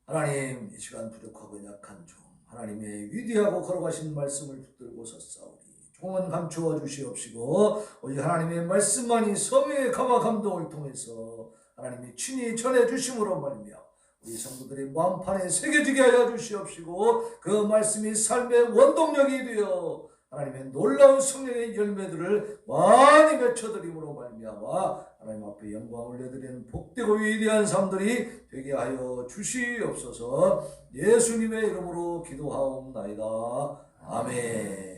하나님, 이 시간 부족하고 약한 종 하나님의 위대하고 거룩하신 말씀을 붙들고 섰사오니 종은 감추어 주시옵시고 오직 하나님의 말씀만이 성령의 감화 감동을 통해서 하나님이 친히 전해 주심으로 말미암아 우리 성도들의 마음판에 새겨지게 하여 주시옵시고 그 말씀이 삶의 원동력이 되어 하나님의 놀라운 성령의 열매들을 많이 맺혀드림으로 말미암아 하나님 앞에 영광 올려드리는 복되고 위대한 삶들이 되게 하여 주시옵소서. 예수님의 이름으로 기도하옵나이다. 아멘.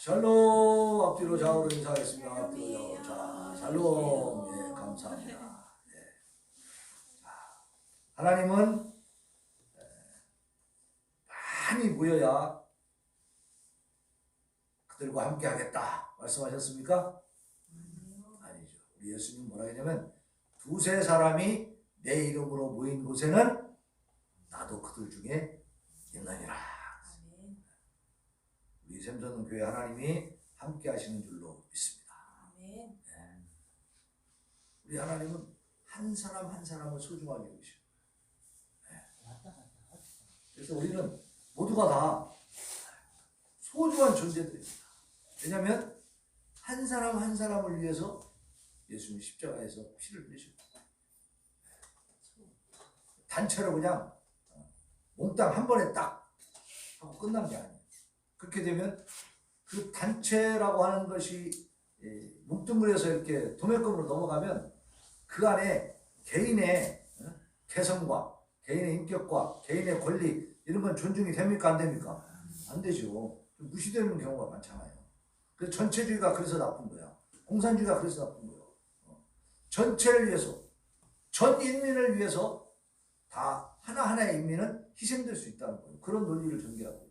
샬롬. 앞뒤로 좌우로 인사하겠습니다. 앞뒤로 좌우. 샬롬. 예, 감사합니다. 예. 하나님은 많이 모여야 그들과 함께 하겠다 말씀하셨습니까? 아니죠. 우리 예수님 뭐라 했냐면 두세 사람이 내 이름으로 모인 곳에는 나도 그들 중에 있느니라. 우리 샘서는 교회 하나님이 함께 하시는 줄로 믿습니다. 네. 우리 하나님은 한 사람 한 사람을 소중하게 여기시고 그래서 우리는 모두가 다 소중한 존재들입니다. 왜냐하면 한 사람 한 사람을 위해서 예수님이 십자가에서 피를 흘리셨고 단체로 그냥 몽땅 한 번에 딱 하고 끝난 게 아니에요. 그렇게 되면 그 단체라고 하는 것이 뭉뚱그려서 이렇게 도매금으로 넘어가면 그 안에 개인의 개성과 개인의 인격과 개인의 권리 이런 건 존중이 됩니까? 안 됩니까? 안 되죠. 무시되는 경우가 많잖아요. 그래서 전체주의가 그래서 나쁜 거야. 공산주의가 그래서 나쁜 거야. 전체를 위해서, 전 인민을 위해서 다 하나하나의 인민은 희생될 수 있다는 거예요. 그런 논리를 전개하고.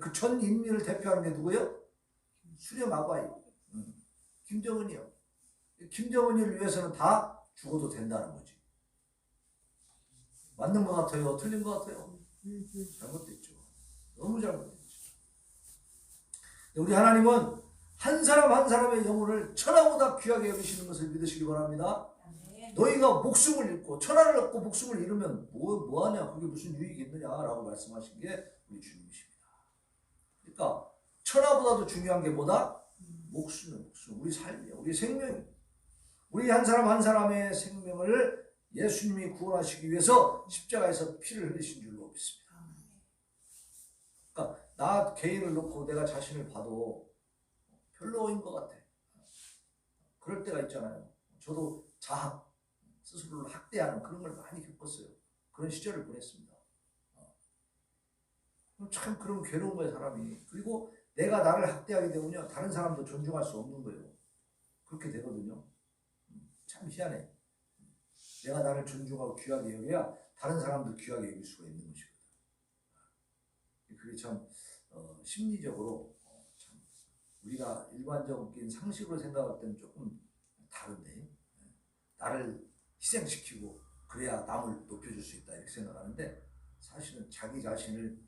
그 전 인민을 대표하는 게 누구예요? 수령 아바이. 김정은이요. 김정은이를 위해서는 다 죽어도 된다는 거지. 맞는 것 같아요? 틀린 것 같아요? 잘못됐죠. 너무 잘못됐죠. 우리 하나님은 한 사람 한 사람의 영혼을 천하보다 귀하게 여기시는 것을 믿으시기 바랍니다. 너희가 목숨을 잃고 천하를 얻고 목숨을 잃으면 뭐하냐? 그게 무슨 유익이 있느냐라고 말씀하신 게 우리 주님이십니다. 그러니까 천하보다도 중요한 게 뭐다? 목숨, 우리 삶이에요. 우리 생명이에요. 우리 한 사람 한 사람의 생명을 예수님이 구원하시기 위해서 십자가에서 피를 흘리신 줄로 믿습니다. 그러니까 나 개인을 놓고 내가 자신을 봐도 별로인 것 같아. 그럴 때가 있잖아요. 저도 자학, 스스로를 학대하는 그런 걸 많이 겪었어요. 그런 시절을 보냈습니다. 참 그런 괴로운 거예요, 사람이. 그리고 내가 나를 학대하게 되면요, 다른 사람도 존중할 수 없는 거예요. 그렇게 되거든요. 참 희한해. 내가 나를 존중하고 귀하게 여겨야 다른 사람도 귀하게 여길 수가 있는 것이거든. 그게 참 심리적으로 참 우리가 일반적인 상식으로 생각할 때는 조금 다른데 나를 희생시키고 그래야 남을 높여줄 수 있다 이렇게 생각하는데 사실은 자기 자신을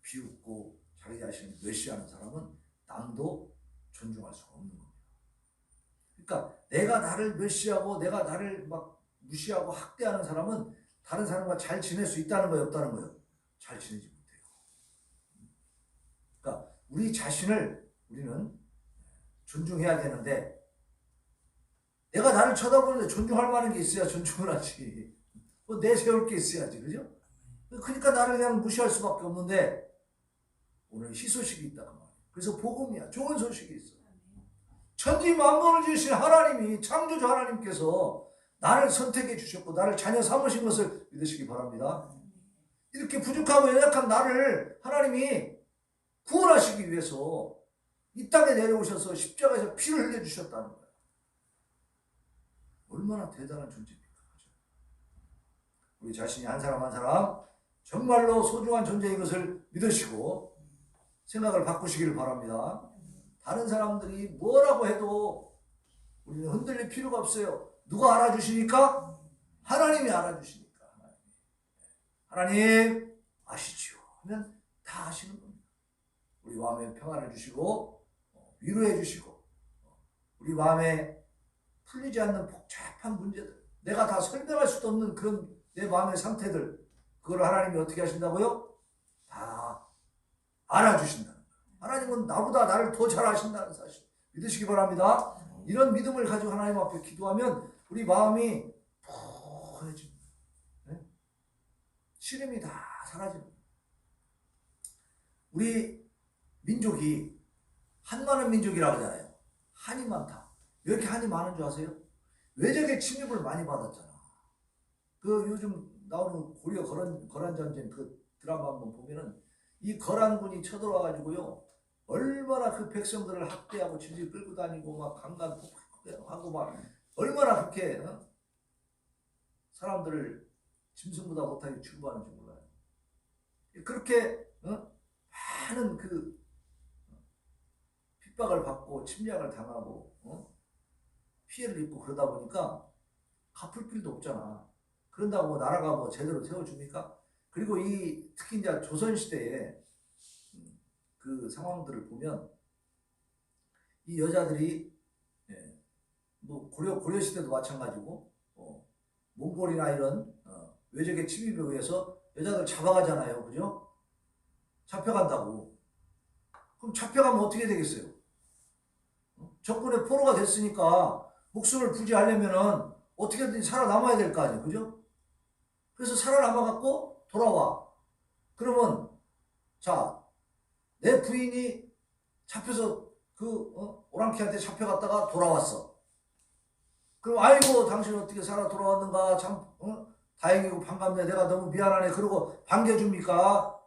비웃고 자기 자신을 멸시하는 사람은 남도 존중할 수가 없는 겁니다. 그러니까 내가 나를 멸시하고 내가 나를 막 무시하고 학대하는 사람은 다른 사람과 잘 지낼 수 있다는 거예요, 없다는 거예요? 잘 지내지 못해요. 그러니까 우리 자신을 우리는 존중해야 되는데 내가 나를 쳐다보는데 존중할 만한 게 있어야 존중을 하지. 뭐 내세울 게 있어야지, 그죠? 그러니까 나를 그냥 무시할 수밖에 없는데 오늘 희소식이 있다 그 말이에요. 그래서 복음이야. 좋은 소식이 있어. 천지 만물을 지으신 하나님이 창조주 하나님께서 나를 선택해 주셨고 나를 자녀 삼으신 것을 믿으시기 바랍니다. 이렇게 부족하고 연약한 나를 하나님이 구원하시기 위해서 이 땅에 내려오셔서 십자가에서 피를 흘려주셨다는 거예요. 얼마나 대단한 존재입니까? 우리 자신이 한 사람 한 사람 정말로 소중한 존재인 것을 믿으시고 생각을 바꾸시기를 바랍니다. 다른 사람들이 뭐라고 해도 우리는 흔들릴 필요가 없어요. 누가 알아주시니까? 하나님이 알아주시니까. 하나님 아시지요 하면 다 아시는 겁니다. 우리 마음에 평안을 주시고 위로해 주시고 우리 마음에 풀리지 않는 복잡한 문제들 내가 다 설명할 수도 없는 그런 내 마음의 상태들, 그걸 하나님이 어떻게 하신다고요? 다 알아주신다는 거예요. 하나님은 나보다 나를 더 잘 아신다는 사실 믿으시기 바랍니다. 이런 믿음을 가지고 하나님 앞에 기도하면 우리 마음이 푸해집니다. 네? 시름이 다 사라집니다. 우리 민족이 한 많은 민족이라고 하잖아요. 한이 많다. 왜 이렇게 한이 많은 줄 아세요? 외적의 침입을 많이 받았잖아. 그 요즘 나오는 고려 거란 전쟁 그 드라마 한번 보면은 이 거란군이 쳐들어와가지고요 얼마나 그 백성들을 학대하고 질질 끌고 다니고 막 강간 폭행하고 막 얼마나 그렇게 사람들을 짐승보다 못하게 취급하는지 몰라요. 그렇게 많은 그 핍박을 받고 침략을 당하고 피해를 입고 그러다 보니까 갚을 필요도 없잖아. 그런다고 뭐 나라가 뭐 제대로 세워줍니까? 그리고 이 특히 이제 조선시대에 그 상황들을 보면 이 여자들이 뭐 고려시대도 마찬가지고 몽골이나 이런 외적의 침입에 의해서 여자들 잡아가잖아요. 그죠? 잡혀간다고. 그럼 잡혀가면 어떻게 되겠어요? 적군의 포로가 됐으니까 목숨을 부지하려면은 어떻게든 살아남아야 될 거 아니에요. 그죠? 그래서 살아남아갖고 돌아와. 그러면 자, 내 부인이 잡혀서 그 오랑캐한테 잡혀갔다가 돌아왔어. 그럼 아이고 당신 어떻게 살아 돌아왔는가 참 다행이고 반갑네. 내가 너무 미안하네. 그러고 반겨줍니까?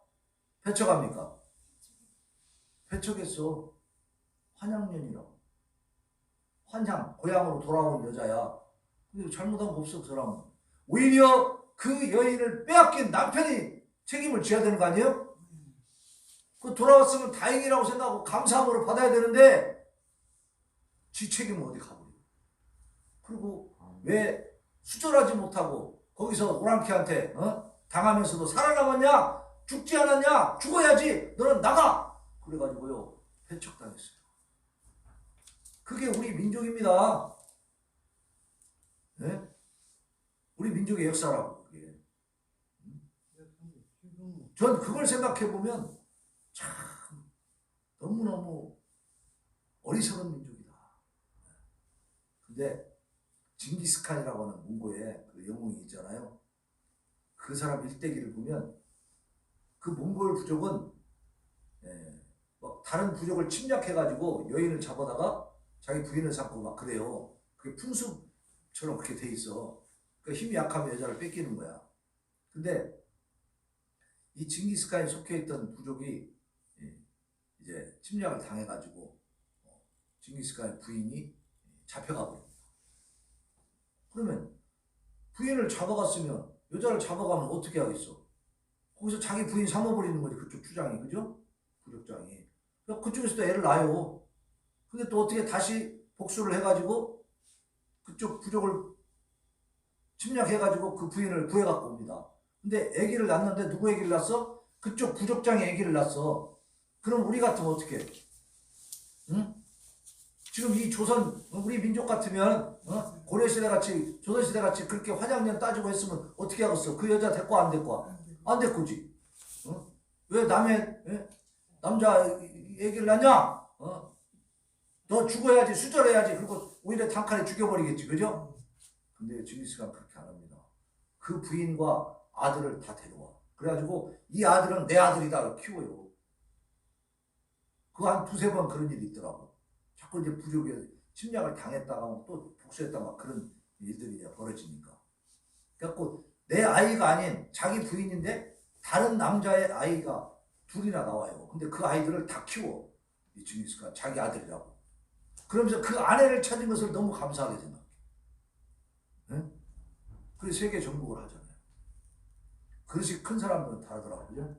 배척합니까? 배척했어. 환양년이라고. 환양, 고향으로 돌아온 여자야. 근데 잘못한 거 없어 그 사람은. 오히려 그 여인을 빼앗긴 남편이 책임을 져야 되는 거 아니에요? 그 돌아왔으면 다행이라고 생각하고 감사함으로 받아야 되는데 지 책임은 어디 가버려. 그리고 왜 수절하지 못하고 거기서 오랑캐한테 당하면서도 살아남았냐? 죽지 않았냐? 죽어야지. 너는 나가. 그래가지고요 배척당했어요. 그게 우리 민족입니다. 네? 우리 민족의 역사라고. 그게. 전 그걸 생각해보면 참 너무너무 어리석은 민족이다. 근데 징기스칸이라고 하는 몽고의 그 영웅이 있잖아요. 그 사람 일대기를 보면 그 몽골 부족은 막 다른 부족을 침략해가지고 여인을 잡아다가 자기 부인을 삼고 막 그래요. 그게 풍습처럼 그렇게 돼 있어. 그러니까 힘이 약하면 여자를 뺏기는 거야. 근데 이 징기스칸이 속해 있던 부족이 이제 침략을 당해가지고 징기스칸의 부인이 잡혀가 버립니다. 그러면 부인을 잡아갔으면 여자를 잡아가면 어떻게 하겠어? 거기서 자기 부인 삼아버리는 거지. 그쪽 주장이. 그죠? 부족장이. 그쪽에서도 애를 낳아요. 근데 또 어떻게 다시 복수를 해가지고 그쪽 부족을 침략해가지고 그 부인을 구해갖고 옵니다. 근데 아기를 낳는데 누구 아기를 낳았어? 그쪽 부족장이 아기를 낳았어. 그럼 우리 같으면 어떻게 해? 응? 지금 이 조선 우리 민족 같으면 고려시대 같이 조선시대 같이 그렇게 화장년 따지고 했으면 어떻게 하겠어? 그 여자 데리고 안 데리고 안 데리고지. 왜 남의 남자 얘기를 낳냐? 너 죽어야지 수절해야지. 그리고 오히려 단칼에 죽여버리겠지. 그죠? 근데 징기스칸은 그렇게 안 합니다. 그 부인과 아들을 다 데려와. 그래가지고 이 아들은 내 아들이다 키워요. 그 한 두세 번 그런 일이 있더라고. 자꾸 이제 부족에 침략을 당했다가 또 복수했다가 그런 일들이 벌어지니까. 그래갖고 내 아이가 아닌 자기 부인인데 다른 남자의 아이가 둘이나 나와요. 근데 그 아이들을 다 키워. 이 징기스칸 자기 아들이라고. 그러면서 그 아내를 찾은 것을 너무 감사하게 생각해. 네? 그래서 세계 정복을 하잖아요. 그릇이 큰 사람들은 다르더라고요.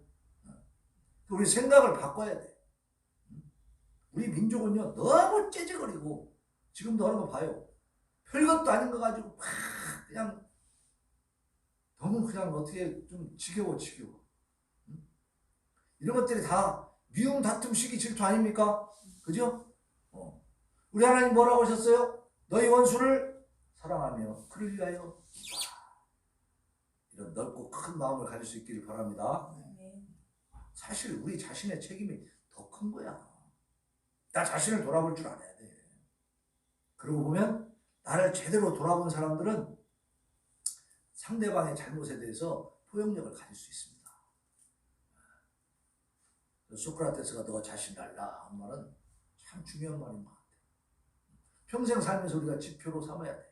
우리 생각을 바꿔야 돼. 우리 민족은요 너무 째째거리고 지금도 하는 거 봐요. 별것도 아닌 거 가지고 막 그냥 너무 그냥 어떻게 좀 지겨워. 이런 것들이 다 미움, 다툼, 시기, 질투 아닙니까? 그죠? 우리 하나님 뭐라고 하셨어요? 너희 원수를 사랑하며 그를 위하여 이런 넓고 큰 마음을 가질 수 있기를 바랍니다. 사실 우리 자신의 책임이 더 큰 거야. 나 자신을 돌아볼 줄 알아야 돼. 그러고 보면 나를 제대로 돌아본 사람들은 상대방의 잘못에 대해서 포용력을 가질 수 있습니다. 소크라테스가 너 자신을 알라 한 말은 참 중요한 말인 것 같아. 평생 살면서 우리가 지표로 삼아야 돼.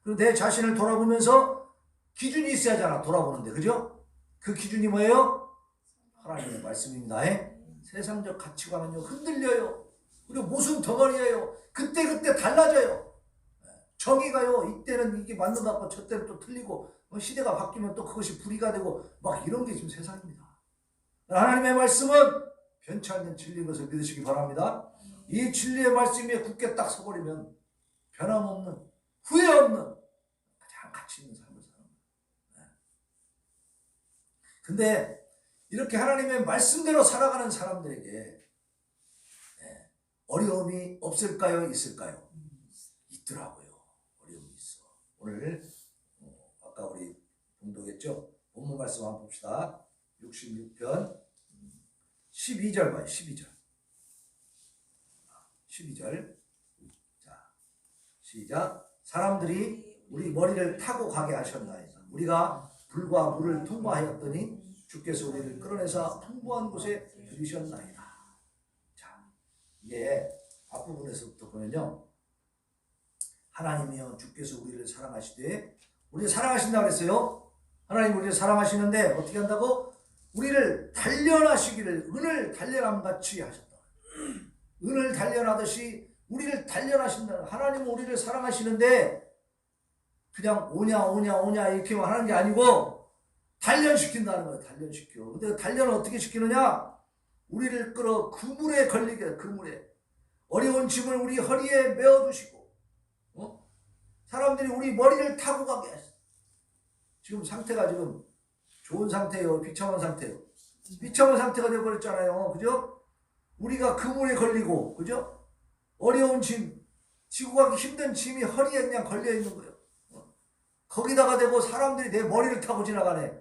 그리고 내 자신을 돌아보면서 기준이 있어야잖아. 돌아보는데, 그죠? 그 기준이 뭐예요? 하나님의 말씀입니다. 세상적 가치관은요 흔들려요. 그리고 무슨 덩어리예요. 그때그때 달라져요. 정의가요 이때는 이게 맞는 것 같고 저때는 또 틀리고 시대가 바뀌면 또 그것이 불의가 되고 막 이런 게 지금 세상입니다. 하나님의 말씀은 변치 않는 진리인 것을 믿으시기 바랍니다. 이 진리의 말씀에 굳게 딱 서버리면 변함없는 후회 없는 가장 가치 있는 삶을 사는 거예요. 근데 이렇게 하나님의 말씀대로 살아가는 사람들에게 어려움이 없을까요? 있을까요? 있더라고요. 어려움이 있어. 오늘 아까 우리 봉독했죠? 본문 말씀 한번 봅시다. 66편 12절 봐요. 12절. 자, 시작. 사람들이 우리 머리를 타고 가게 하셨나이다. 우리가 불과 물을 통과하였더니 주께서 우리를 끌어내서 풍부한 곳에 들이셨나이다. 자, 이게 앞부분에서부터 보면요. 하나님이여 주께서 우리를 사랑하시되 우리를 사랑하신다고 그랬어요. 하나님 우리를 사랑하시는데 어떻게 한다고? 우리를 단련하시기를 은을 단련함같이 하셨다. 은을 단련하듯이 우리를 단련하신다. 하나님은 우리를 사랑하시는데 그냥 오냐 이렇게만 하는 게 아니고 단련시킨다는 거예요. 단련시켜. 근데 단련을 어떻게 시키느냐? 우리를 끌어 그물에 걸리게, 그물에. 어려운 짐을 우리 허리에 메어주시고, 사람들이 우리 머리를 타고 가게 하시고. 지금 상태가 지금 좋은 상태예요. 비참한 상태예요. 비참한 상태가 되어버렸잖아요. 그죠? 우리가 그물에 걸리고, 그죠? 어려운 짐, 지고 가기 힘든 짐이 허리에 그냥 걸려있는 거예요. 거기다가 대고 사람들이 내 머리를 타고 지나가네.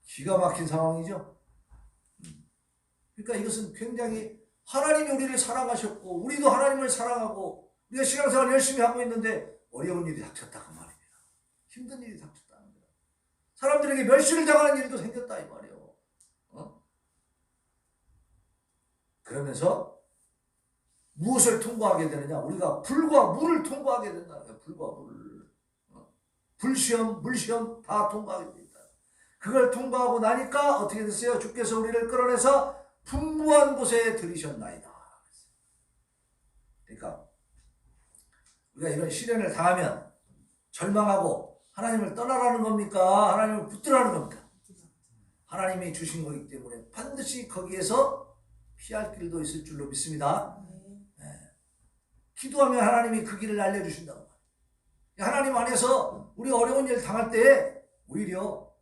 기가 막힌 상황이죠. 그러니까 이것은 굉장히 하나님이 우리를 사랑하셨고 우리도 하나님을 사랑하고 우리가 신앙생활 열심히 하고 있는데 어려운 일이 닥쳤다 그 말입니다. 힘든 일이 닥쳤다는 거예요. 사람들에게 멸시를 당하는 일도 생겼다 이 말이에요. 그러면서 무엇을 통과하게 되느냐? 우리가 불과 물을 통과하게 된다는 거예요. 불과 물을. 불시험, 물시험 다 통과하게 됩니다. 그걸 통과하고 나니까 어떻게 됐어요? 주께서 우리를 끌어내서 풍부한 곳에 들이셨나이다. 그러니까 우리가 이런 시련을 당하면 절망하고 하나님을 떠나라는 겁니까? 하나님을 붙들라는 겁니까? 하나님이 주신 거기 때문에 반드시 거기에서 피할 길도 있을 줄로 믿습니다. 기도하면 하나님이 그 길을 알려주신다고. 하나님 안에서 우리 어려운 일 당할 때 오히려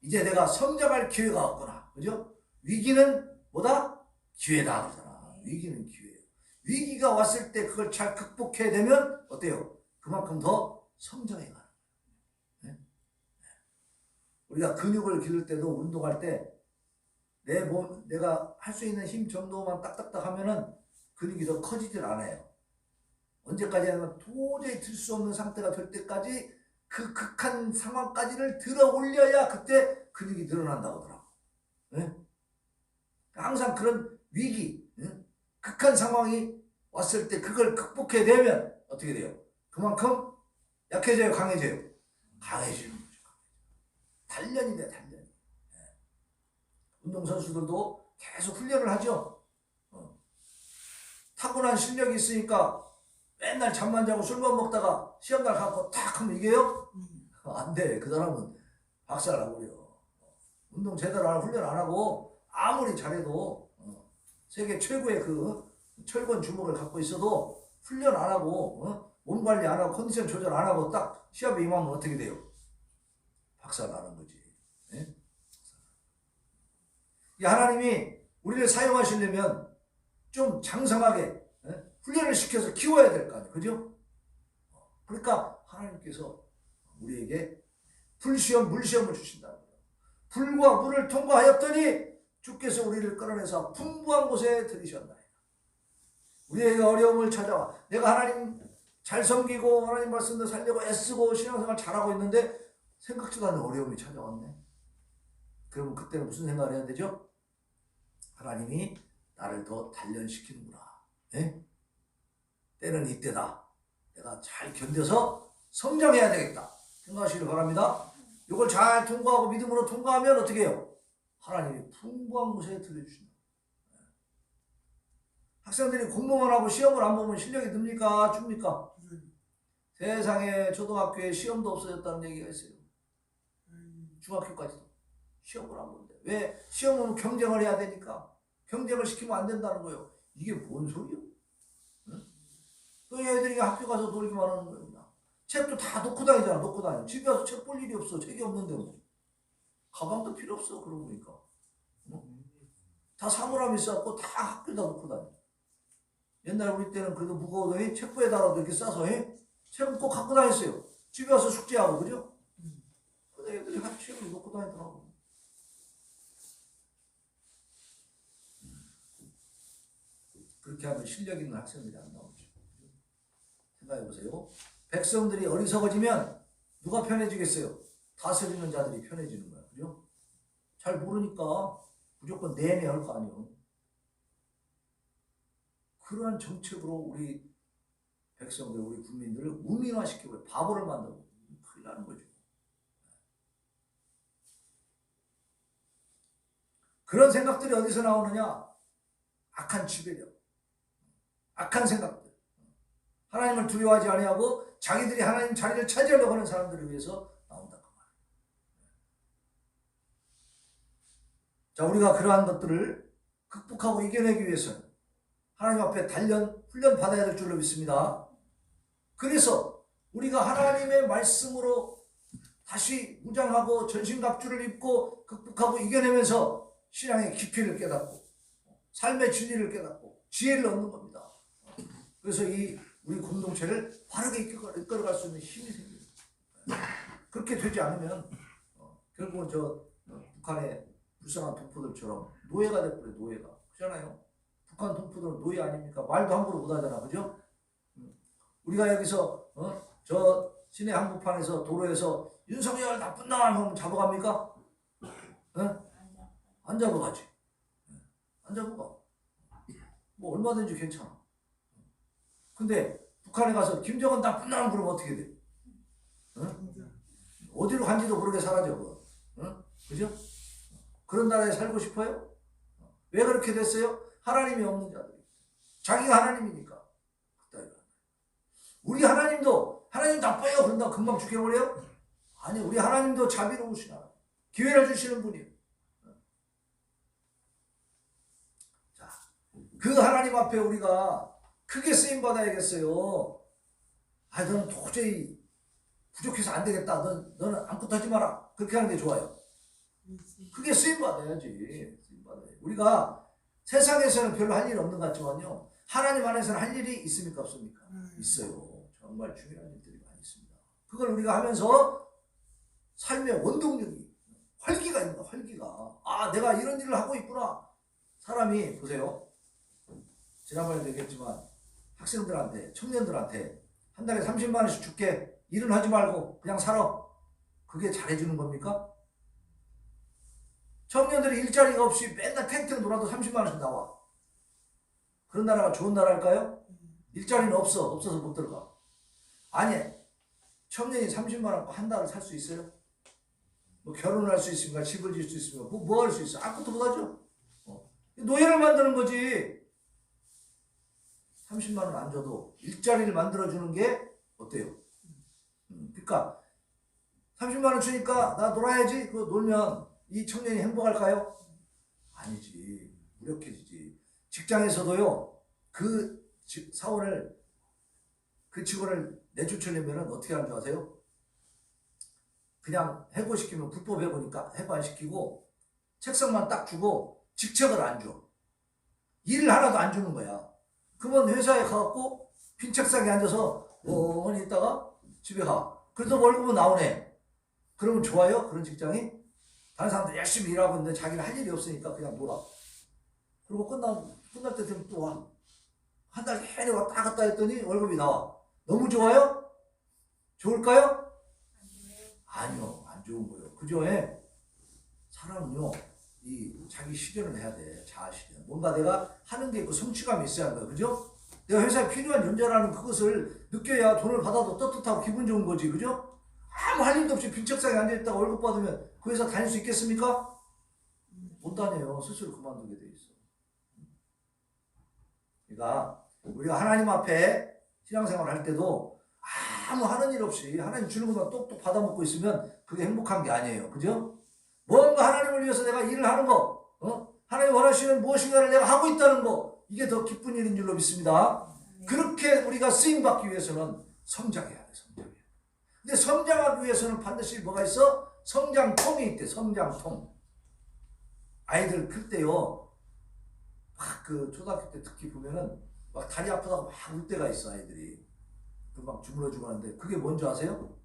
이제 내가 성장할 기회가 왔구나. 그죠? 위기는 뭐다? 기회다. 그러잖아. 위기는 기회예요. 위기가 왔을 때 그걸 잘 극복해야 되면 어때요? 그만큼 더 성장해 가는 거예요. 우리가 근육을 기를 때도 운동할 때 내 몸, 내가 할 수 있는 힘 정도만 딱딱딱 하면은 근육이 더 커지질 않아요. 언제까지 하면 도저히 들 수 없는 상태가 될 때까지 그 극한 상황까지를 들어 올려야 그때 근육이 늘어난다고 하더라고. 네? 항상 그런 위기, 극한 상황이 왔을 때 그걸 극복해야 되면 어떻게 돼요? 그만큼 약해져요, 강해져요? 강해지는 거죠. 단련이 돼, 단련. 운동선수들도 계속 훈련을 하죠. 타고난 실력이 있으니까 맨날 잠만 자고 술만 먹다가 시험날 갖고 탁 하면 이겨요? 안 돼. 그 사람은 박살나버려. 운동 제대로 안 하고 훈련 안 하고 아무리 잘해도 세계 최고의 그 철권 주먹을 갖고 있어도 훈련 안 하고 몸 관리 안 하고 컨디션 조절 안 하고 딱 시합에 임하면 어떻게 돼요? 박살나는 거지. 네? 하나님이 우리를 사용하시려면 좀 장성하게 훈련을 시켜서 키워야 될 거 아니에요. 그죠? 그러니까 하나님께서 우리에게 불시험, 물시험을 주신다는 거예요. 불과 물을 통과하였더니 주께서 우리를 끌어내서 풍부한 곳에 들이셨나이다. 우리에게 어려움을 찾아와 내가 하나님 잘 섬기고 하나님 말씀도 살려고 애쓰고 신앙생활 잘하고 있는데 생각지도 않는 어려움이 찾아왔네. 그러면 그때는 무슨 생각을 해야 되죠? 하나님이 나를 더 단련시키는구나. 네? 때는 이때다. 내가 잘 견뎌서 성장해야 되겠다. 생각하시길 바랍니다. 이걸 잘 통과하고 믿음으로 통과하면 어떻게 해요? 하나님이 풍부한 곳에 들여주신다. 학생들이 공부만 하고 시험을 안 보면 실력이 듭니까? 줍니까? 세상에 초등학교에 시험도 없어졌다는 얘기가 있어요. 중학교까지도 시험을 안 보는데 왜? 시험은 경쟁을 해야 되니까 경쟁을 시키면 안 된다는 거예요. 이게 뭔 소리요? 응? 또 애들이 학교 가서 놀기만 하는 거예요. 그냥. 책도 다 놓고 다니잖아. 놓고 다녀. 집에 와서 책 볼 일이 없어. 책이 없는데 뭐. 가방도 필요 없어. 그러고 보니까. 응? 다 사물함이 있어갖고 다 학교에다 놓고 다녀. 옛날 우리 때는 그래도 무거워도 책부에다가도 이렇게 싸서 책은 꼭 갖고 다녔어요. 집에 와서 숙제하고 그죠? 근데 애들이 학교에 놓고 다니더라고. 그렇게 하면 실력 있는 학생들이 안 나오죠. 생각해보세요. 백성들이 어리석어지면 누가 편해지겠어요? 다스리는 자들이 편해지는 거야. 그죠? 잘 모르니까 무조건 내내 할 거 아니에요. 그러한 정책으로 우리 백성들, 우리 국민들을 우민화시키고 바보를 만들고 큰일 나는 거죠. 그런 생각들이 어디서 나오느냐? 악한 지배력, 악한 생각들. 하나님을 두려워하지 아니하고 자기들이 하나님 자리를 차지하려고 하는 사람들을 위해서 나온다 그 말이에요. 자, 우리가 그러한 것들을 극복하고 이겨내기 위해서는 하나님 앞에 훈련 받아야 될 줄로 믿습니다. 그래서 우리가 하나님의 말씀으로 다시 무장하고 전신갑주를 입고 극복하고 이겨내면서 신앙의 깊이를 깨닫고 삶의 진리를 깨닫고 지혜를 얻는 겁니다. 그래서 우리 공동체를 바르게 이끌어갈 수 있는 힘이 생깁니다. 그렇게 되지 않으면 결국은 북한의 불쌍한 동포들처럼 노예가 돼버려요. 노예가. 그렇잖아요. 북한 동포들은 노예 아닙니까? 말도 함부로 못하잖아. 그죠? 우리가 여기서 저 시내 한복판에서 도로에서 윤석열 나쁜 놈 하면 잡아갑니까? 안 잡아가지. 안 잡아가. 뭐 얼마든지 괜찮아. 근데 북한에 가서 김정은 나쁜 놈 그러면 어떻게 돼? 어디로 간지도 모르게 사라져. 그죠? 그런 나라에 살고 싶어요? 왜 그렇게 됐어요? 하나님이 없는 자들이. 자기가 하나님이니까. 우리 하나님도 하나님 나빠요 그런다고 금방 죽여버려요? 아니, 우리 하나님도 자비로우신 하나님. 기회를 주시는 분이에요. 자, 그 하나님 앞에 우리가 크게 쓰임 받아야겠어요. 너는 도저히 부족해서 안 되겠다. 너는 아무것도 하지 마라. 그렇게 하는 게 좋아요. 크게 쓰임 받아야지. 우리가 세상에서는 별로 할 일이 없는 것 같지만요. 하나님 안에서는 할 일이 있습니까? 없습니까? 있어요. 정말 중요한 일들이 많이 있습니다. 그걸 우리가 하면서 삶의 원동력이, 활기가 있는 거야. 활기가. 내가 이런 일을 하고 있구나. 사람이 보세요. 지난번에도 얘기했지만 학생들한테, 청년들한테 한 달에 30만 원씩 줄게. 일은 하지 말고 그냥 살아. 그게 잘해주는 겁니까? 청년들이 일자리가 없이 맨날 탱탱 놀아도 30만 원씩 나와. 그런 나라가 좋은 나라일까요? 일자리는 없어서 못 들어가. 아니, 청년이 30만 원 한 달을 살 수 있어요? 뭐 결혼을 할 수 있습니까? 집을 지을 수 있습니까? 뭐 할 수 있어? 아무것도 못하죠. 노예를 만드는 거지. 30만 원 안 줘도 일자리를 만들어주는 게 어때요? 그러니까 30만 원 주니까 나 놀아야지. 그거 놀면 이 청년이 행복할까요? 아니지. 무력해지지. 직장에서도요. 그 직원을 내쫓으려면 어떻게 하는 줄 아세요? 그냥 해고시키면 불법 해고니까 해고 안 시키고 책상만 딱 주고 직책을 안 줘. 일을 하나도 안 주는 거야. 그러면 회사에 가갖고 빈 책상에 앉아서 멍하니 있다가 집에 가. 그래도 월급은 나오네. 그러면 좋아요? 그런 직장이? 다른 사람들 열심히 일하고 있는데 자기는 할 일이 없으니까 그냥 놀아. 그리고 끝날 때 되면 또 와. 한 달 내내 왔다 갔다 했더니 월급이 나와. 너무 좋아요? 좋을까요? 아니요. 안 좋은 거예요. 그죠? 예? 사람은요, 이 자기 실현을 해야 돼. 자아 실현. 뭔가 내가 하는 게 있고 성취감이 있어야 하는 거예요. 그죠? 내가 회사에 필요한 존재라는 그것을 느껴야 돈을 받아도 떳떳하고 기분 좋은 거지. 그죠? 아무 할 일도 없이 빈책상에 앉아있다가 월급 받으면 그 회사 다닐 수 있겠습니까? 못 다녀요. 스스로 그만두게 돼 있어. 그러니까 우리가 하나님 앞에 신앙생활 할 때도 아무 하는 일 없이 하나님 주는 것만 똑똑 받아먹고 있으면 그게 행복한 게 아니에요. 그죠? 뭔가 하나님을 위해서 내가 일을 하는 거, 하나님 원하시는 무엇인가를 내가 하고 있다는 거, 이게 더 기쁜 일인 줄로 믿습니다. 그렇게 우리가 쓰임받기 위해서는 성장해야 돼. 성장해야 돼. 근데 성장하기 위해서는 반드시 뭐가 있어? 성장통이 있대. 성장통. 아이들 클 때요, 막 그 초등학교 때 특히 보면은 막 다리 아프다고 막 울 때가 있어. 아이들이 그 막 주물러주고 하는데 그게 뭔지 아세요?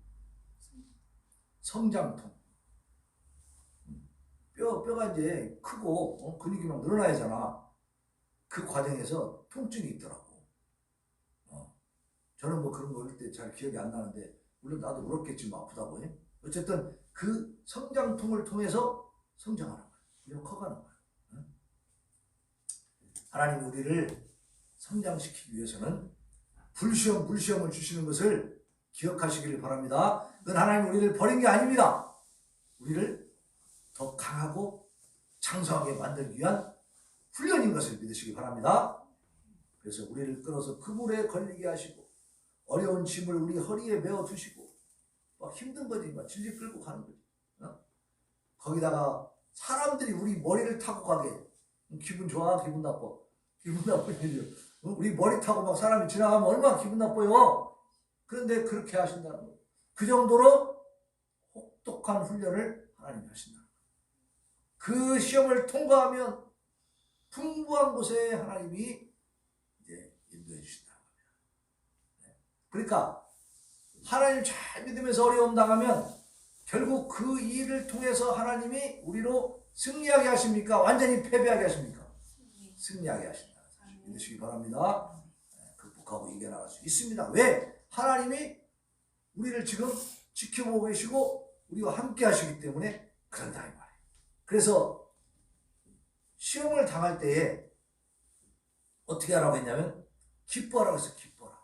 성장통. 뼈가 이제 크고 근육이 막 늘어나야잖아. 그 과정에서 통증이 있더라고. 저는 뭐 그런 거 어릴 때 잘 기억이 안 나는데 물론 나도 울었겠지 뭐 아프다고. 어쨌든 그 성장통을 통해서 성장하는 거야. 우리가 커가는 거야. 하나님 우리를 성장시키기 위해서는 물시험을 주시는 것을 기억하시기를 바랍니다. 그건 하나님 우리를 버린 게 아닙니다. 우리를 더 강하고 장성하게 만들기 위한 훈련인 것을 믿으시기 바랍니다. 그래서 우리를 끌어서 그물에 걸리게 하시고 어려운 짐을 우리 허리에 메어 두시고 막 힘든 거지 막 질질 끌고 가는 거지. 거기다가 사람들이 우리 머리를 타고 가게. 기분 좋아? 기분 나빠? 기분 나쁜 일이요. 우리 머리 타고 막 사람이 지나가면 얼마나 기분 나빠요. 그런데 그렇게 하신다는 거예요. 그 정도로 혹독한 훈련을 하나님이 하신다. 그 시험을 통과하면 풍부한 곳에 하나님이 이제 인도해 주신다는 겁니다. 그러니까 하나님 잘 믿으면서 어려움 당하면 결국 그 일을 통해서 하나님이 우리로 승리하게 하십니까? 완전히 패배하게 하십니까? 승리하게 하신다. 믿으시기 바랍니다. 극복하고 이겨나갈 수 있습니다. 왜? 하나님이 우리를 지금 지켜보고 계시고 우리와 함께 하시기 때문에 그런다 이 말이에요. 그래서 시험을 당할 때에 어떻게 하라고 했냐면 기뻐하라고 해서 기뻐라.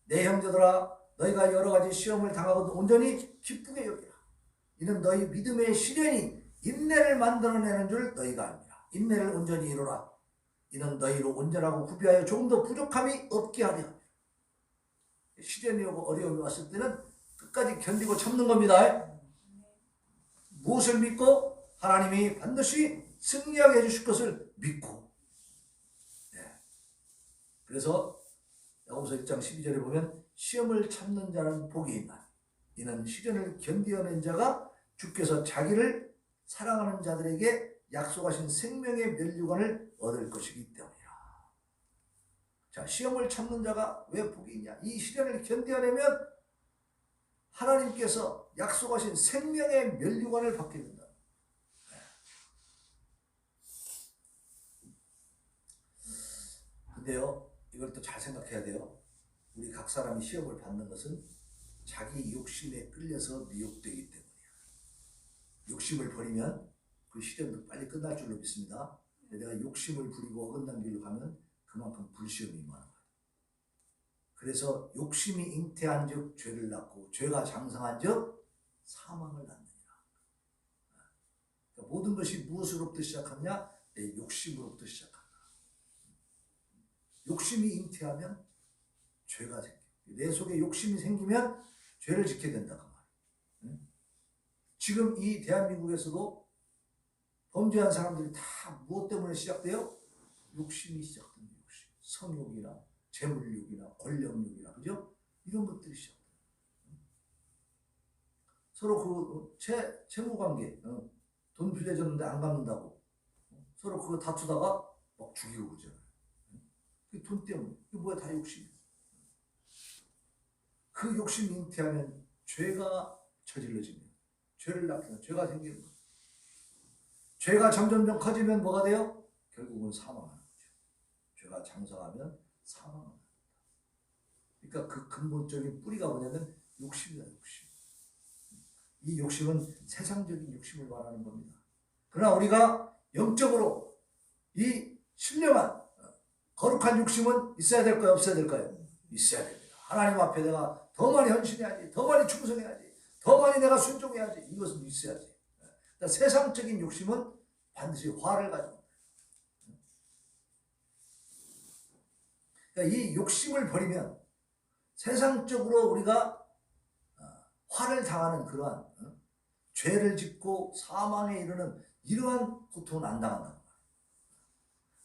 내 형제들아 너희가 여러 가지 시험을 당하고도 온전히 기쁘게 여기라. 이는 너희 믿음의 시련이 인내를 만들어내는 줄 너희가 압니다. 인내를 온전히 이루라. 이는 너희로 온전하고 구비하여 조금 더 부족함이 없게 하려 합니다. 시련이 오고 어려움이 왔을 때는 끝까지 견디고 참는 겁니다. 무엇을 믿고? 하나님이 반드시 승리하게 해주실 것을 믿고. 그래서 야고보서 1장 12절에 보면 시험을 참는 자는 복이 있나. 이는 시련을 견디어낸 자가 주께서 자기를 사랑하는 자들에게 약속하신 생명의 면류관을 얻을 것이기 때문이라. 자, 시험을 참는 자가 왜 복이 있냐? 이 시련을 견뎌내면 하나님께서 약속하신 생명의 면류관을 받게 된다. 근데요, 이걸 또 잘 생각해야 돼요. 우리 각 사람이 시험을 받는 것은 자기 욕심에 끌려서 미혹되기 때문이야. 욕심을 버리면 그 시련도 빨리 끝날 줄로 믿습니다. 내가 욕심을 부리고 어긋난 길로 가면 그만큼 불시험이 임하는 거예요. 그래서 욕심이 잉태한 즉 죄를 낳고 죄가 장성한 즉 사망을 낳느니라. 그러니까 모든 것이 무엇으로부터 시작하냐? 내 욕심으로부터 시작한다. 욕심이 잉태하면 죄가 생겨. 내 속에 욕심이 생기면 죄를 짓게 된다 그 말이에요. 지금 이 대한민국에서도 범죄한 사람들이 다 무엇 때문에 시작돼요? 욕심이 시작됩니다. 욕심. 성욕이나 재물욕이나 권력욕이나 그죠? 이런 것들이 시작돼요. 서로 그 채무관계, 돈 빌려줬는데 안 갚는다고 서로 그거 다투다가 막 죽이고 그러잖아요. 돈 때문에. 이게 뭐야? 다 욕심이에요. 그 욕심이 잉태하면 죄가 저질러지면 죄를 낳기는 죄가 생기는 거예요. 죄가 점점점 커지면 뭐가 돼요? 결국은 사망하는 거죠. 죄가 장성하면 사망하는 거예요. 그러니까 그 근본적인 뿌리가 뭐냐면 욕심이다, 욕심. 이 욕심은 세상적인 욕심을 말하는 겁니다. 그러나 우리가 영적으로 이 신령한 거룩한 욕심은 있어야 될까요? 없어야 될까요? 있어야 됩니다. 하나님 앞에 내가 더 많이 헌신해야지, 더 많이 충성해야지, 더 많이 내가 순종해야지. 이것은 있어야지. 그러니까 세상적인 욕심은 반드시 화를 가져옵니다. 그러니까 이 욕심을 버리면 세상적으로 우리가 화를 당하는 그러한 죄를 짓고 사망에 이르는 이러한 고통은 안 당한다는 거예요.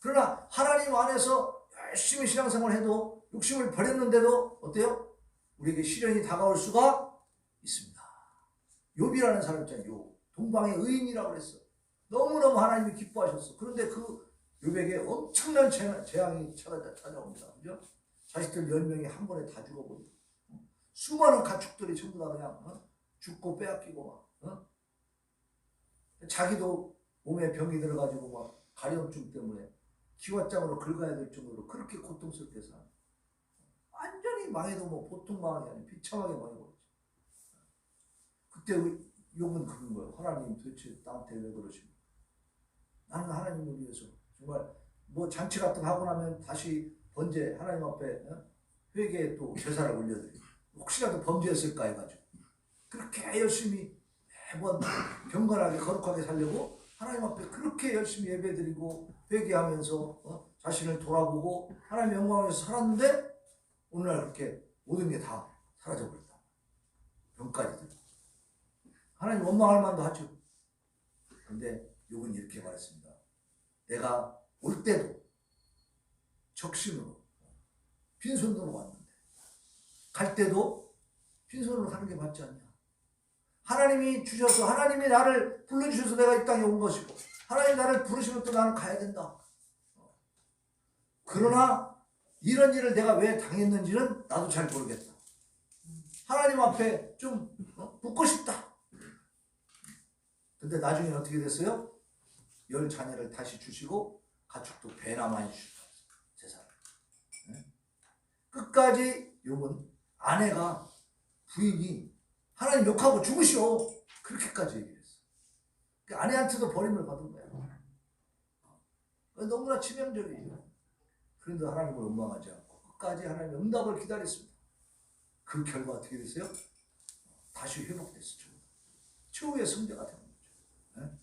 그러나 하나님 안에서 열심히 신앙생활을 해도 욕심을 버렸는데도 어때요? 우리에게 시련이 다가올 수가 있습니다. 욥이라는 사람 있잖아요. 욥. 동방의 의인이라고 그랬어. 너무너무 하나님이 기뻐하셨어. 그런데 그 욥에게 엄청난 재앙이 찾아옵니다. 그죠? 자식들 10명이 한 번에 다 죽어버리고 수많은 가축들이 전부 다 그냥 죽고 빼앗기고 막 자기도 몸에 병이 들어가지고 막 가려움증 때문에 기왓장으로 긁어야 될 정도로 그렇게 고통스럽게 살아. 완전히 망해도 뭐 보통 망이 아니라 비참하게 망해버렸죠. 그때 욥은 그런 거예요. 하나님 도대체 나한테 왜 그러시고, 나는 하나님을 위해서 정말 뭐 잔치 같은 거 하고 나면 다시 번제 하나님 앞에 회개에 또 제사를 올려드리고 혹시라도 범죄했을까 해가지고 그렇게 열심히 매번 경건하게 거룩하게 살려고 하나님 앞에 그렇게 열심히 예배드리고 회개하면서 자신을 돌아보고 하나님의 영광을 위해서 살았는데 오늘날 그렇게 모든 게 다 사라져버렸다. 병까지 들고 하나님 원망할 만도 하죠. 그런데 욥은 이렇게 말했습니다. 내가 올 때도 적심으로 빈손으로 왔는데 갈 때도 빈손으로 가는 게 맞지 않냐. 하나님이 주셔서 하나님이 나를 불러주셔서 내가 이 땅에 온 것이고 하나님이 나를 부르시면 또 나는 가야 된다. 그러나 이런 일을 내가 왜 당했는지는 나도 잘 모르겠다. 하나님 앞에 좀 묻고 싶다. 근데 나중에 어떻게 됐어요? 10자녀를 다시 주시고 가축도 배나 많이 주셨다. 세상에. 끝까지 욥은 아내가 부인이 하나님 욕하고 죽으시오. 그렇게까지 얘기했어. 그 아내한테도 버림을 받은 거야. 너무나 치명적이에요. 그런데 하나님을 원망하지 않고 끝까지 하나님의 응답을 기다렸습니다. 그 결과 어떻게 됐어요? 다시 회복됐어. 최후의 승자가 되는 거죠.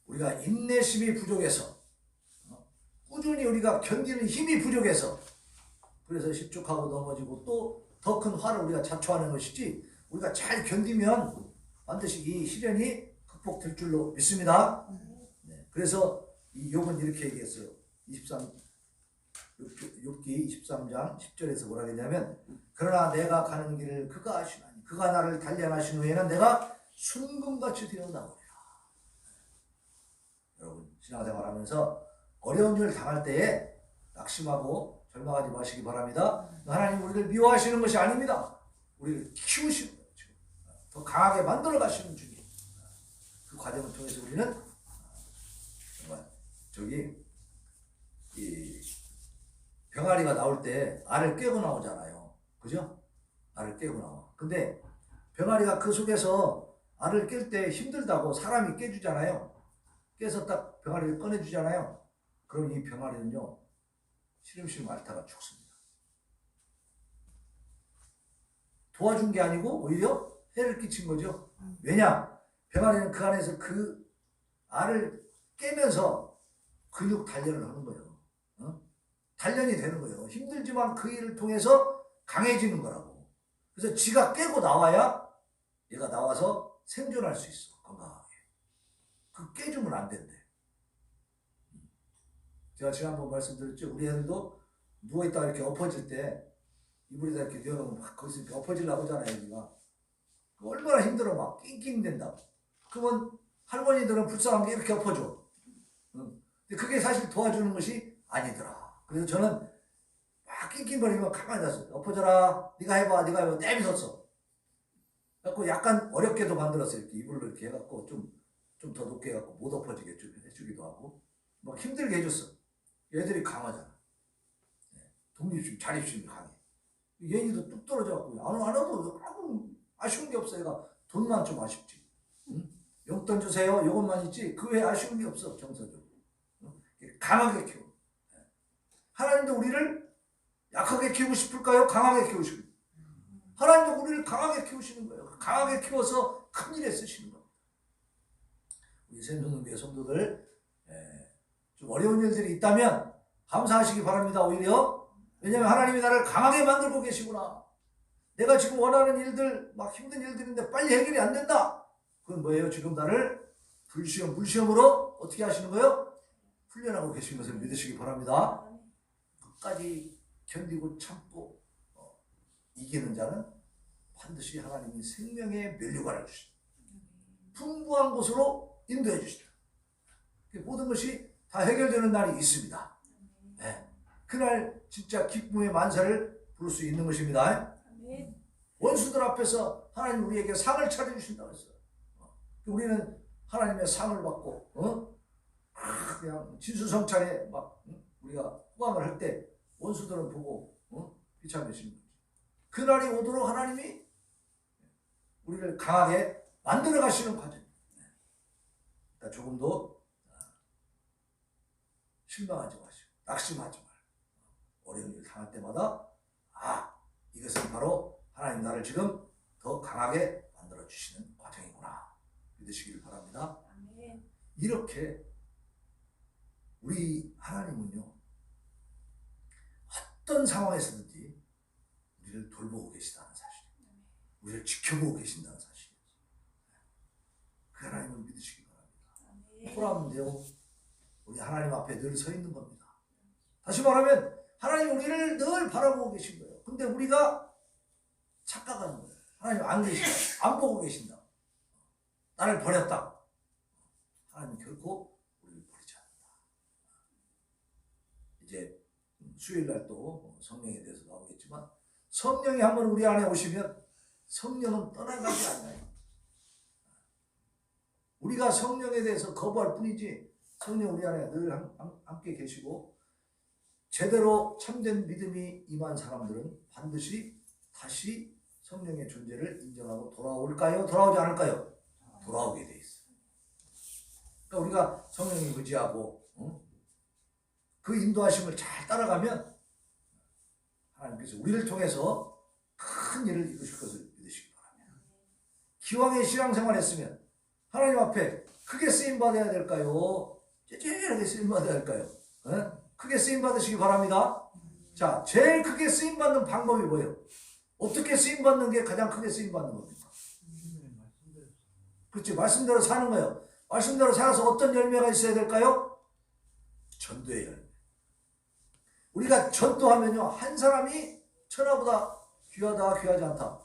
우리가 인내심이 부족해서 꾸준히 우리가 견디는 힘이 부족해서 그래서 실족하고 넘어지고 또 더 큰 화를 우리가 자초하는 것이지 우리가 잘 견디면 반드시 이 시련이 극복될 줄로 믿습니다. 네. 그래서 이 욥은 이렇게 얘기했어요. 욥기 23장 10절에서 뭐라 했냐면 그러나 내가 가는 길을 그가 아시나니 그가 나를 단련하신 후에는 내가 순금같이 되었나보리라. 여러분 신앙생활하면서 어려운 일을 당할 때에 낙심하고 절망하지 마시기 바랍니다. 하나님 우리를 미워하시는 것이 아닙니다. 우리를 키우시는 거예요. 더 강하게 만들어 가시는 주님. 그 과정을 통해서 우리는 정말 이 병아리가 나올 때 알을 깨고 나오잖아요. 그죠? 알을 깨고 나와. 근데 병아리가 그 속에서 알을 깰 때 힘들다고 사람이 깨주잖아요. 깨서 딱 병아리를 꺼내주잖아요. 그럼 이 병아리는요 시름시름 앓다가 죽습니다. 도와준 게 아니고 오히려 해를 끼친 거죠. 왜냐? 병아리는 그 안에서 그 알을 깨면서 근육 단련을 하는 거예요. 단련이 되는 거예요. 힘들지만 그 일을 통해서 강해지는 거라고. 그래서 지가 깨고 나와야 얘가 나와서 생존할 수 있어. 건강하게. 그 깨주면 안 된대. 제가 지난번 말씀드렸죠. 우리 애들도 누워있다가 이렇게 엎어질 때 이불에다 이렇게 누워놓으면 막 거기서 이렇게 엎어지려고 하잖아요. 애기가. 얼마나 힘들어 막 낑낑댄다고. 그러면 할머니들은 불쌍한 게 이렇게 엎어줘. 근데 그게 사실 도와주는 것이 아니더라. 그래서 저는 막 막 낑낑거리면 가만히 놨어. 엎어져라. 네가 해봐. 내비섰어. 그래갖고 약간 어렵게도 만들었어요. 이렇게 이불로 이렇게 해갖고 좀 더 높게 해갖고 못 엎어지게 해주기도 하고 막 힘들게 해줬어. 얘들이 강하잖아. 독립심, 자립심이 강해. 얘니도 뚝 떨어져갖고 안 와도 아무 아쉬운 게 없어. 얘가 돈만 좀 아쉽지. 응? 용돈 주세요. 이것만 있지. 그 외에 아쉬운 게 없어. 정서적으로. 응? 강하게 키워. 하나님도 우리를 약하게 키우고 싶을까요? 강하게 키우고 싶을까요? 하나님도 우리를 강하게 키우시는 거예요. 강하게 키워서 큰 일에 쓰시는 겁니다. 우리 샘성교회 성도들 좀 어려운 일들이 있다면 감사하시기 바랍니다. 오히려 왜냐하면 하나님이 나를 강하게 만들고 계시구나. 내가 지금 원하는 일들 막 힘든 일들인데 빨리 해결이 안 된다. 그건 뭐예요? 지금 나를 물시험으로 어떻게 하시는 거예요? 훈련하고 계신 것을 믿으시기 바랍니다. 끝까지 견디고 참고 이기는 자는 반드시 하나님이 생명의 면류관을 주시다. 풍부한 곳으로 인도해 주시다. 모든 것이 다 해결되는 날이 있습니다. 네. 그날 진짜 기쁨의 만사를 부를 수 있는 것입니다. 원수들 앞에서 하나님 우리에게 상을 차려주신다고 했어요. 우리는 하나님의 상을 받고 그냥 진수성찬에 막 우리가 후광을 할 때 원수들은 보고 비참해지는 거지. 그날이 오도록 하나님이 우리를 강하게 만들어 가시는 과정입니다. 그러니까 조금도 실망하지 마시고 낙심하지 말고 어려운 일 당할 때마다 이것은 바로 하나님 나를 지금 더 강하게 만들어 주시는 과정이구나 믿으시길 바랍니다. 이렇게 우리 하나님은요 어떤 상황에서든지 우리를 돌보고 계시다는 사실, 우리를 지켜보고 계신다는 사실이죠. 그 하나님을 믿으시기 바랍니다. 호람되어 우리 하나님 앞에 늘 서 있는 겁니다. 다시 말하면 하나님 우리를 늘 바라보고 계신 거예요. 근데 우리가 착각하는 거예요. 하나님 안 계신다, 안 보고 계신다, 나를 버렸다. 하나님 결코 우리를 버리지 않는다. 이제 수요일날 또 성령에 대해서 나오겠지만 성령이 한번 우리 안에 오시면 성령은 떠나가지 않아요. 우리가 성령에 대해서 거부할 뿐이지 성령 우리 안에 늘 함께 계시고 제대로 참된 믿음이 임한 사람들은 반드시 다시 성령의 존재를 인정하고 돌아올까요? 돌아오지 않을까요? 돌아오게 돼 있어요. 그러니까 우리가 성령을 의지하고 그 인도하심을 잘 따라가면 하나님께서 우리를 통해서 큰 일을 이루실 것을 믿으시기 바랍니다. 기왕의 신앙생활 했으면 하나님 앞에 크게 쓰임받아야 될까요? 찌질하게 쓰임받아야 할까요? 크게 쓰임받으시기 바랍니다. 자, 제일 크게 쓰임받는 방법이 뭐예요? 어떻게 쓰임받는 게 가장 크게 쓰임받는 겁니까? 그렇지, 말씀대로 사는 거예요. 말씀대로 살아서 어떤 열매가 있어야 될까요? 전도의 열매. 우리가 전도하면요, 한 사람이 천하보다 귀하다, 귀하지 않다.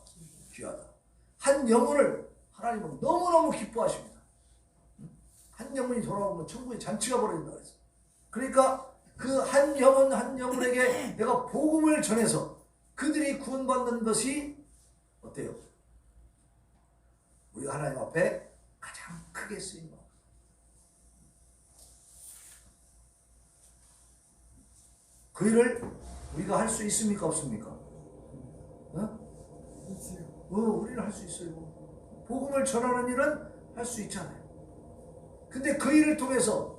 귀하다. 한 영혼을 하나님은 너무너무 기뻐하십니다. 한 영혼이 돌아오면 천국의 잔치가 벌어진다 그랬어요. 그러니까 그 한 영혼 한 영혼에게 내가 복음을 전해서 그들이 구원받는 것이 어때요? 우리가 하나님 앞에 가장 크게 쓰인 것. 그 일을 우리가 할 수 있습니까? 없습니까? 우리는 할 수 있어요. 복음을 전하는 일은 할 수 있잖아요. 근데 그 일을 통해서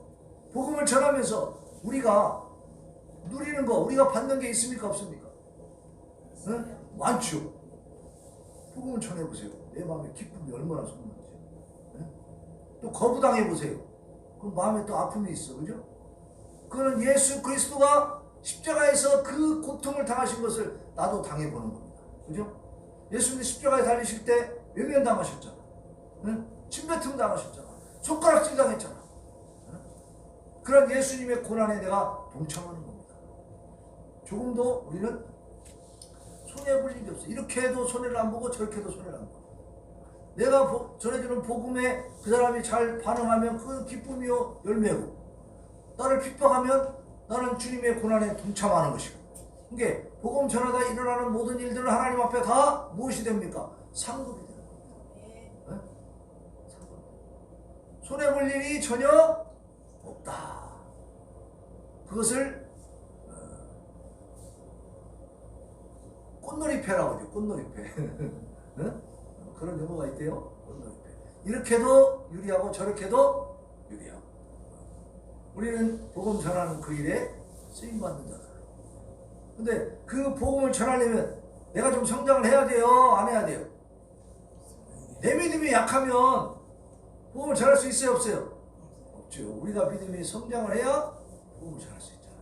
복음을 전하면서 우리가 누리는 거, 우리가 받는 게 있습니까? 없습니까? 많죠. 복음을 전해보세요. 내 마음에 기쁨이 얼마나 솟는지. 또 거부당해보세요. 그럼 마음에 또 아픔이 있어. 그죠? 그거는 예수 그리스도가 십자가에서 그 고통을 당하신 것을 나도 당해보는 겁니다. 그죠? 예수님 십자가에 달리실 때 외면당하셨잖아. 침뱉음 당하셨잖아. 손가락질 당했잖아. 그런 예수님의 고난에 내가 동참하는 겁니다. 조금도 우리는 손해볼 일이 없어. 이렇게 해도 손해를 안 보고 저렇게 해도 손해를 안 보고 내가 전해주는 복음에 그 사람이 잘 반응하면 그건 기쁨이요 열매고 나를 핍박하면 나는 주님의 고난에 동참하는 것이고 이게 복음 전하다 일어나는 모든 일들은 하나님 앞에 다 무엇이 됩니까? 상급이 되는 겁니다. 네? 손해볼 일이 전혀 없다. 그것을 꽃놀이패라고 하죠. 꽃놀이패. 네? 그런 용어가 있대요. 꽃놀이패. 이렇게도 유리하고 저렇게도 유리하고. 우리는 복음 전하는 그 일에 쓰임받는 자다. 근데 그 복음을 전하려면 내가 좀 성장을 해야 돼요? 안 해야 돼요? 내 믿음이 약하면 복음을 전할 수 있어요? 없어요? 없죠. 우리가 믿음이 성장을 해야 복음을 전할 수 있잖아.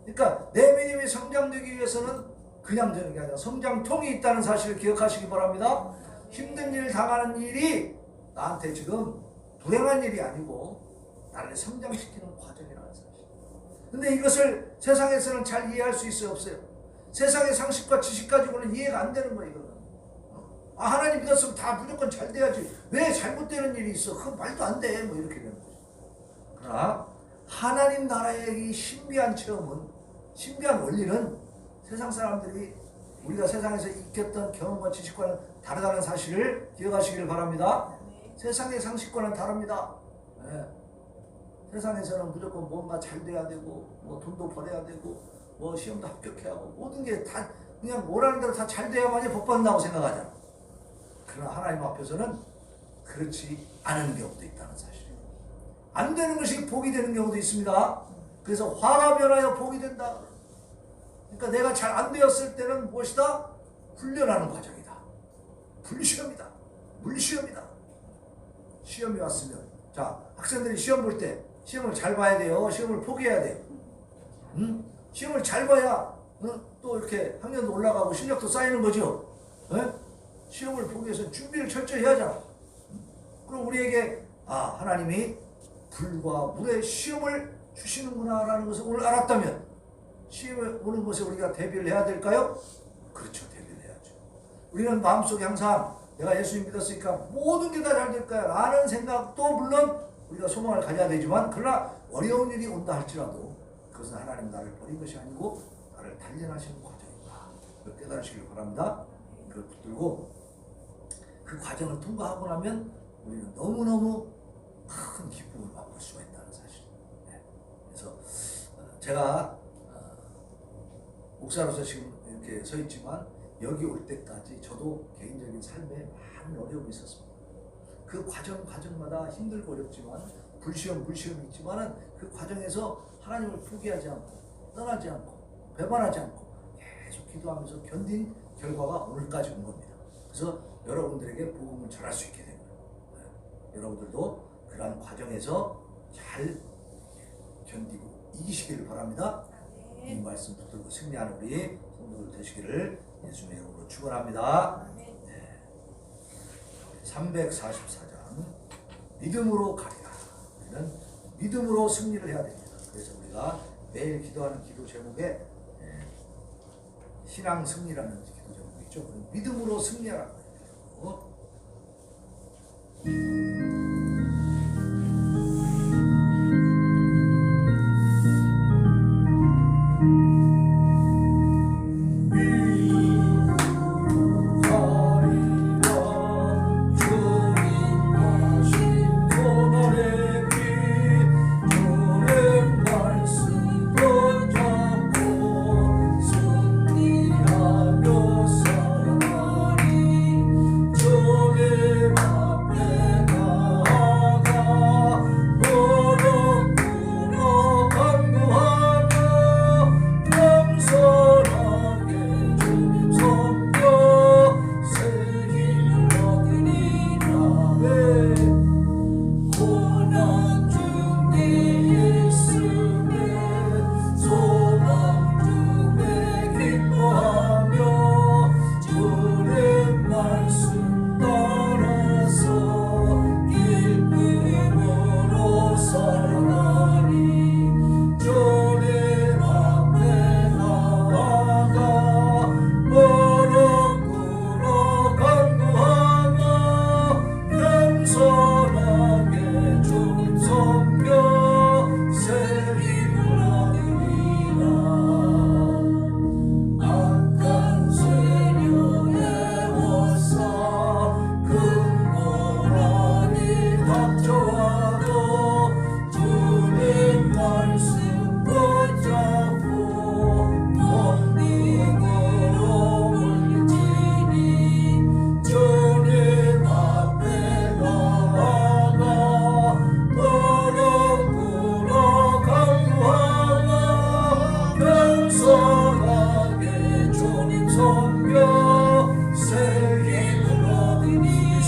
그러니까 내 믿음이 성장되기 위해서는 그냥 되는 게 아니라 성장통이 있다는 사실을 기억하시기 바랍니다. 힘든 일 당하는 일이 나한테 지금 불행한 일이 아니고 나를 성장시키는 과정이라는 사실. 근데 이것을 세상에서는 잘 이해할 수 있어요? 없어요? 세상의 상식과 지식 가지고는 이해가 안 되는 거예요. 이거는. 하나님 믿었으면 다 무조건 잘 돼야지. 왜 잘못되는 일이 있어? 그건 말도 안 돼. 뭐 이렇게 되는 거죠. 그러나 하나님 나라의 이 신비한 체험은, 신비한 원리는 세상 사람들이 우리가 세상에서 익혔던 경험과 지식과는 다르다는 사실을 기억하시길 바랍니다. 세상의 상식과는 다릅니다. 네. 세상에서는 무조건 뭔가 잘 돼야 되고, 뭐 돈도 벌어야 되고, 뭐 시험도 합격해야 하고, 모든 게 다 그냥 뭐라는 대로 다 잘 돼야만이 복 받는다고 생각하잖아. 그러나 하나님 앞에서는 그렇지 않은 경우도 있다는 사실이에요. 안 되는 것이 복이 되는 경우도 있습니다. 그래서 화가 변하여 복이 된다. 그러니까 내가 잘 안 되었을 때는 무엇이다? 훈련하는 과정이다. 불시험이다. 물시험이다. 시험이 왔으면, 자, 학생들이 시험 볼 때 시험을 잘 봐야 돼요? 시험을 포기해야 돼요? 응? 시험을 잘 봐야 또 이렇게 학년도 올라가고 실력도 쌓이는 거죠. 네? 시험을 포기해서 준비를 철저히 해야잖아. 그럼 우리에게 하나님이 불과 물의 시험을 주시는구나 라는 것을 오늘 알았다면 시험을 오는 것에 우리가 대비를 해야 될까요? 그렇죠. 대비를 해야죠. 우리는 마음속에 항상 내가 예수님 믿었으니까 모든 게 다 잘 될 거야 라는 생각도 물론 우리가 소망을 가져야 되지만, 그러나 어려운 일이 온다 할지라도 그것은 하나님 나를 버린 것이 아니고 나를 단련하시는 과정이다. 그걸 깨달으시길 바랍니다. 그걸 붙들고 그 과정을 통과하고 나면 우리는 너무너무 큰 기쁨을 맛볼 수가 있다는 사실. 네. 그래서 제가 목사로서 지금 이렇게 서 있지만 여기 올 때까지 저도 개인적인 삶에 많은 어려움이 있었습니다. 그 과정마다 힘들고 어렵지만 불시험이 있지만은 그 과정에서 하나님을 포기하지 않고 떠나지 않고 배반하지 않고 계속 기도하면서 견딘 결과가 오늘까지 온 겁니다. 그래서 여러분들에게 복음을 전할 수 있게 된 거예요. 네. 여러분들도 그러한 과정에서 잘 견디고 이기시기를 바랍니다. 이 말씀 붙들고 승리하는 우리 성도들 되시기를 예수님의 이름으로 축원합니다. 네. 344장 믿음으로 가리라. 우리는 믿음으로 승리를 해야 됩니다. 그래서 우리가 매일 기도하는 기도 제목에 신앙 승리라는 기도 제목이 있죠. 믿음으로 승리하라는 거예요. 앞에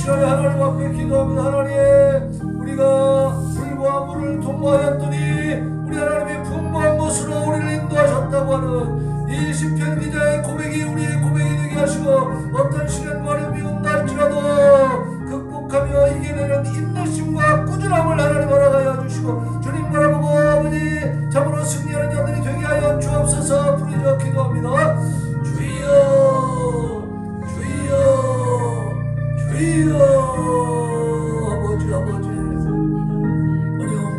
시간에 하나님 앞에 기도합니다. 하나님, 우리가 물과 물을 통과하였더니 우리 하나님이 풍부한 것으로 우리를 인도하셨다고 하는 이 시편 기자의 고백이 우리의 고백이 되게 하시고, 어떤 시련과 어려움이 온다 할지라도 극복하며 이겨내는 인내심과 꾸준함을 하나님 허락하여 주시고, 주님 바라보고 아버지 참으로 승리하는 자들이 되게 하여 주옵소서. 부르짖어 기도합니다. 주여 주여 주여